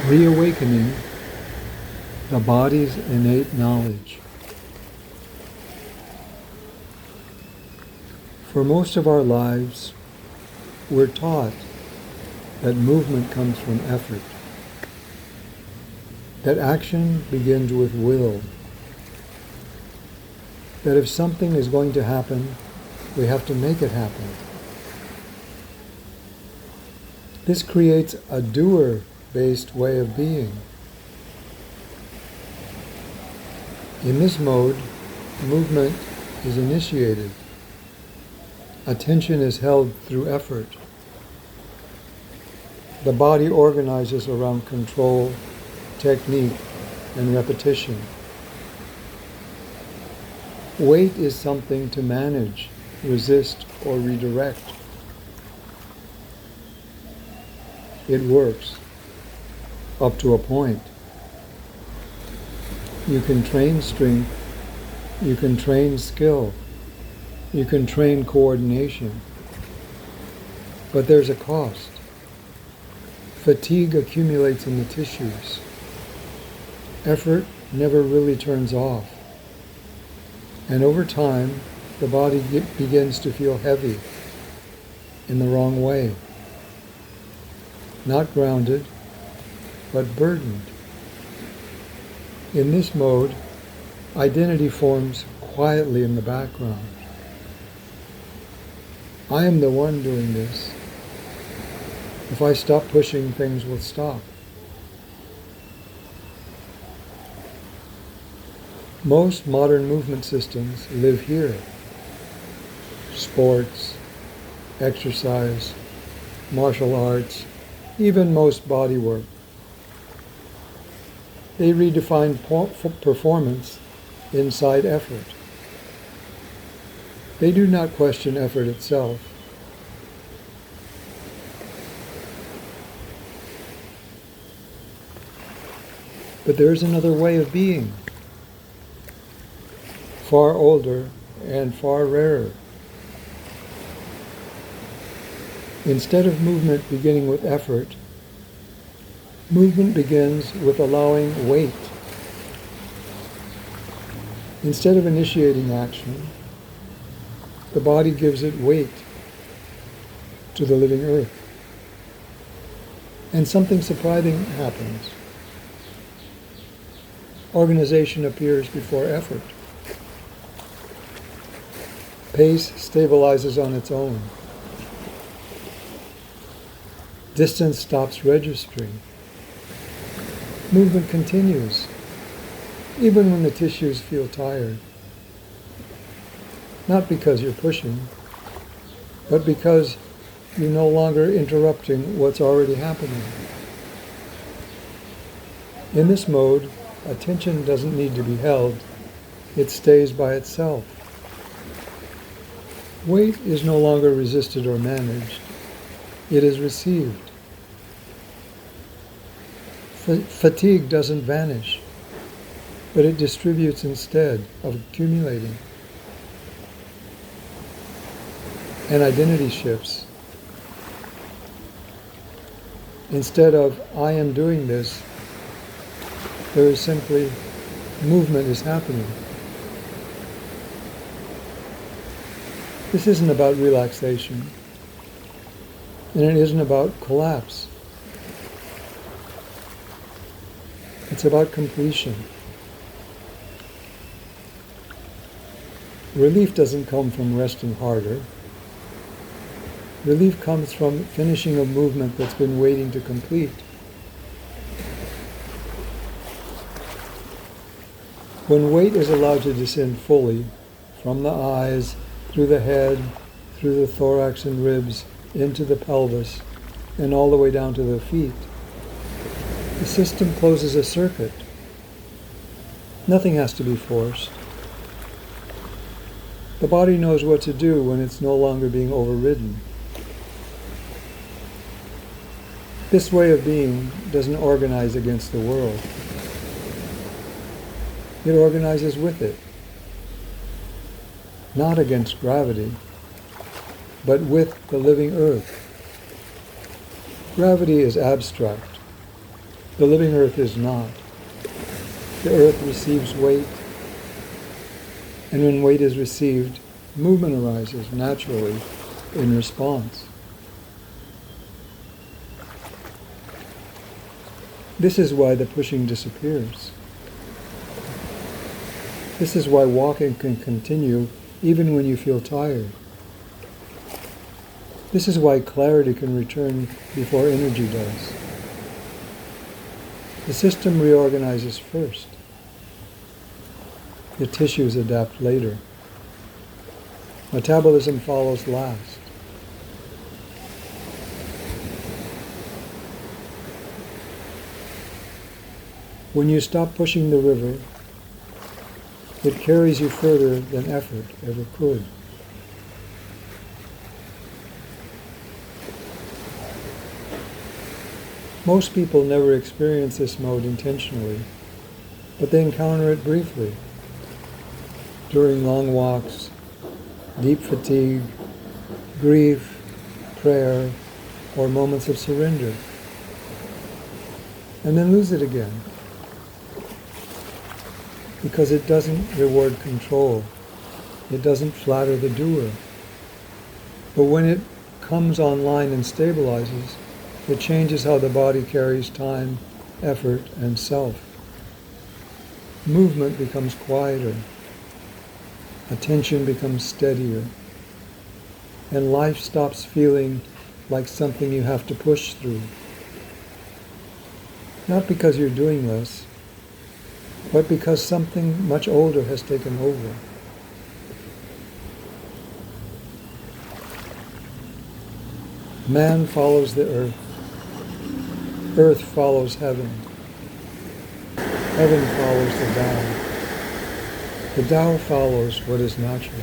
Reawakening the body's innate knowledge. For most of our lives, we're taught that movement comes from effort, that action begins with will, that if something is going to happen, we have to make it happen. This creates a doer-based way of being. In this mode, movement is initiated. Attention is held through effort. The body organizes around control, technique, and repetition. Weight is something to manage, resist, or redirect. It works, up to a point. You can train strength, you can train skill, you can train coordination, but there's a cost. Fatigue accumulates in the tissues. Effort never really turns off. And over time, the body begins to feel heavy in the wrong way. Not grounded, but burdened. In this mode, identity forms quietly in the background. I am the one doing this. If I stop pushing, things will stop. Most modern movement systems live here. Sports, exercise, martial arts, even most body work. They redefine performance inside effort. They do not question effort itself. But there is another way of being, far older and far rarer. Instead of movement beginning with effort, movement begins with allowing weight. Instead of initiating action, the body gives it weight to the living earth. And something surprising happens. Organization appears before effort. Pace stabilizes on its own. Distance stops registering. Movement continues, even when the tissues feel tired. Not because you're pushing, but because you're no longer interrupting what's already happening. In this mode, attention doesn't need to be held. It stays by itself. Weight is no longer resisted or managed. It is received. Fatigue doesn't vanish, but it distributes instead of accumulating. And identity shifts. Instead of, I am doing this, there is simply, movement is happening. This isn't about relaxation, and it isn't about collapse. It's about completion. Relief doesn't come from resting harder. Relief comes from finishing a movement that's been waiting to complete. When weight is allowed to descend fully, from the eyes, through the head, through the thorax and ribs, into the pelvis, and all the way down to the feet, the system closes a circuit. Nothing has to be forced. The body knows what to do when it's no longer being overridden. This way of being doesn't organize against the world. It organizes with it. Not against gravity, but with the living earth. Gravity is abstract. The living earth is not. The earth receives weight, and when weight is received, movement arises naturally in response. This is why the pushing disappears. This is why walking can continue even when you feel tired. This is why clarity can return before energy does. The system reorganizes first. The tissues adapt later. Metabolism follows last. When you stop pushing the river, it carries you further than effort ever could. Most people never experience this mode intentionally, but they encounter it briefly, during long walks, deep fatigue, grief, prayer, or moments of surrender, and then lose it again, because it doesn't reward control, it doesn't flatter the doer. But when it comes online and stabilizes, it changes how the body carries time, effort, and self. Movement becomes quieter, attention becomes steadier, and life stops feeling like something you have to push through. Not because you're doing less, but because something much older has taken over. Man follows the earth. Earth follows heaven. Heaven follows the Tao. The Tao follows what is natural.